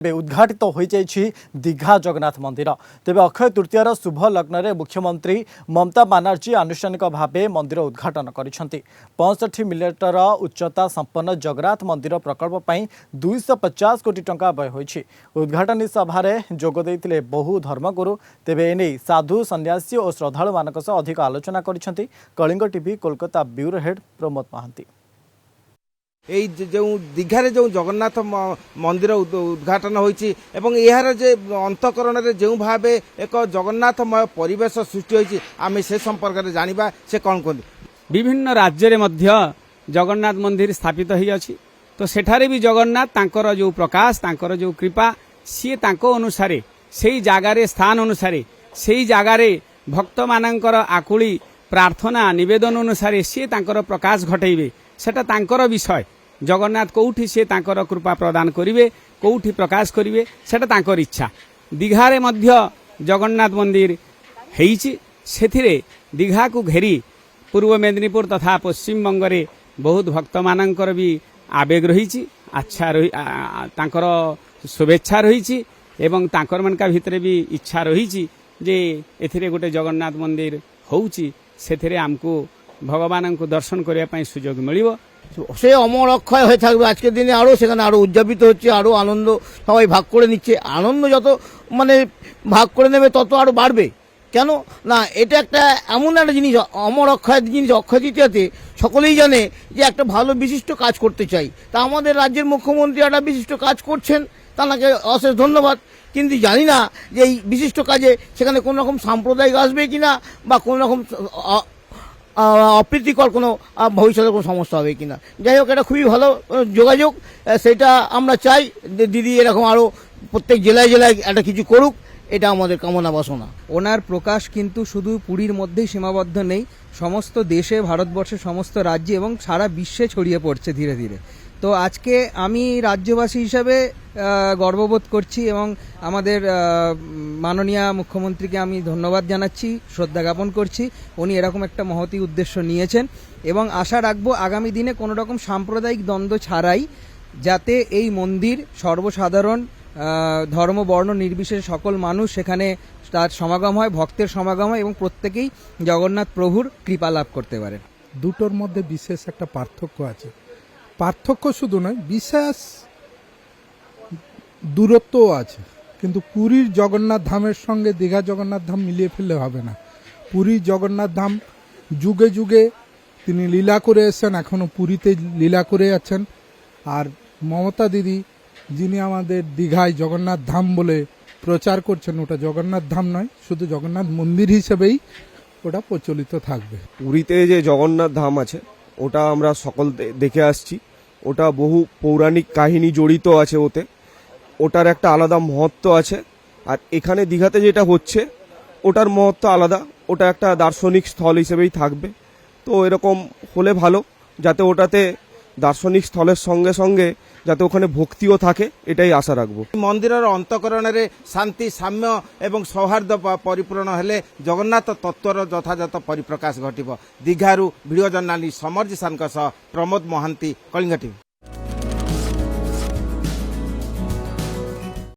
उद्घाटित हो दीघा जगन्नाथ मंदिर। तेबे अक्षय तृतीयार शुभ लग्न में मुख्यमंत्री ममता बानार्जी आनुष्ठानिक भाव मंदिर उद्घाटन करिसेंति। 65 मिटर उच्चता संपन्न जगन्नाथ मंदिर प्रकल्प पर 250 कोटी टंका व्यय होइछि। उद्घाटनी सभा जोग देइतिले बहु धर्मगुरु। तेबे एने साधु सन्यासी और श्रद्धालु मानक सह अधिक आलोचना करिसेंति। Kalinga TV Kolkata bureau head Pramod Mahanti. जो दीघार जो जगन्नाथ मंदिर उद्घाटन होइछि एवं यार जे अंतकरण रे जो भाव एक जगन्नाथमय परिवेश सृष्टि होइछि आमे से संपर्क रे जानिबा से कोन कोन विभिन्न राज्य रे मध्य जगन्नाथ मंदिर स्थापित होई अछि। तो सेठारे भी जगन्नाथ तांकर जो प्रकाश तांकर जो कृपा सी तांको अनुसारे सेही जागारे स्थान अनुसारे सेही जागारे भक्त मानकर आकुली प्रार्थना निवेदन अनुसारे सी तांकर प्रकाश घटैबे सेटा तांकर विषय। जगन्नाथ कोउठी से तांकर कृपा प्रदान करिवे कोउठी प्रकाश करिवे सेटा तांकर इच्छा। दीघारे मध्य जगन्नाथ मंदिर हेइछि। सेथिरे दीघा को घेरी पूर्व मेदिनीपुर तथा पश्चिम बंगरे बहुत भक्त मानकर भी आवेग रहिछि। अच्छा रही तांकर शुभेच्छा रहिछि एवं तांकर मनका भितरे भी इच्छा रहिछि जे एथिरे गोटे जगन्नाथ मंदिर होउछि। सेथिरे हमको भगवान को दर्शन करने सुजोग मिलिबो। से अमर अक्षय হয়ে থাকবে আজকের দিনে আরো সেখানে আরো উদযাপিত হচ্ছে আরো আনন্দ সবাই ভাগ করে নিচ্ছে। আনন্দ যত মানে ভাগ করে নেবে তত আরো বাড়বে। কেন না এটা একটা এমন একটা জিনিস অমর অক্ষয় জিনিস অক্ষয় তৃতীয়াতে সকলেই জানে যে একটা ভালো বিশিষ্ট কাজ করতে চাই। তা আমাদের রাজ্যের মুখ্যমন্ত্রী একটা বিশিষ্ট কাজ করছেন তাকে অশেষ ধন্যবাদ। কিন্তু জানি না যে এই বিশিষ্ট কাজে সেখানে কোনো রকম সাম্প্রদায়িক আসবে কিনা বা কোনো রকম অপ্রীতিকর কোনো ভবিষ্যতে কোনো সমস্যা হবে কিনা। যাই হোক এটা খুবই ভালো যোগাযোগ সেটা আমরা চাই দিদি এরকম আরো প্রত্যেক জেলায় জেলায় একটা কিছু করুক এটা আমাদের কামনা বাসনা। ওনার প্রকাশ কিন্তু শুধু পুরীর মধ্যেই সীমাবদ্ধ নেই, সমস্ত দেশে ভারতবর্ষের সমস্ত রাজ্যে এবং সারা বিশ্বে ছড়িয়ে পড়ছে ধীরে ধীরে। তো আজকে আমি রাজ্যবাসী হিসাবে গর্ববোধ করছি এবং আমাদের মাননীয় মুখ্যমন্ত্রীকে আমি ধন্যবাদ জানাচ্ছি, শ্রদ্ধা জ্ঞাপন করছি। উনি এরকম একটা মহতী উদ্দেশ্য নিয়েছেন এবং আশা রাখবো আগামী দিনে কোনো রকম সাম্প্রদায়িক দ্বন্দ্ব ছাড়াই যাতে এই মন্দির সর্বসাধারণ ধর্ম বর্ণ নির্বিশেষে সকল মানুষ সেখানে তার সমাগম হয়, ভক্তের সমাগম হয় এবং প্রত্যেকেই জগন্নাথ প্রভুর কৃপা লাভ করতে পারেন। দুটোর মধ্যে বিশেষ একটা পার্থক্য আছে। পার্থক্য শুধু নয়, বিশেষ দূরত্বও আছে। কিন্তু পুরীর জগন্নাথ ধামের সঙ্গে দীঘা জগন্নাথ ধাম মিলিয়ে ফেললে হবে না। পুরীর জগন্নাথ ধাম যুগে যুগে তিনি লীলা করে এসেছেন, এখনো পুরীতে লীলা করে আছেন। আর মমতা দিদি যিনি আমাদের দীঘায় জগন্নাথ ধাম বলে প্রচার করছেন, ওটা জগন্নাথ ধাম নয়, শুধু জগন্নাথ মন্দির হিসেবেই ওটা প্রচলিত থাকবে। পুরীতে যে জগন্নাথ ধাম আছে ওটা আমরা সকল দেখে আসছি। ওটা বহু পৌরাণিক কাহিনী জড়িত আছে ওতে, ওটার একটা আলাদা মহত্ব আছে। আর এখানে দীঘাতে যেটা হচ্ছে ওটার মহত্ব আলাদা, ওটা একটা দার্শনিক স্থল হিসেবেই থাকবে। তো এরকম হলে ভালো, যাতে ওটাতে দার্শনিক স্থলের সঙ্গে সঙ্গে যাতে ওখানে ভক্তিও থাকে, এটাই আশা রাখবো। মন্দিরের অন্তকরণে শান্তি সাম্য এবং সৌহার্দ্য পরিপূর্ণ হলে জগন্নাথ তত্ত্বর যথাযথ পরিপ্রকাশ ঘটিব। দীঘারু ভিডিও জর্নালিষ্ট সমর জিসানଙ୍କ ସହ ପ୍ରମୋଦ ମହାନ୍ତି, କଳିଙ୍ଗ ଟିଭି।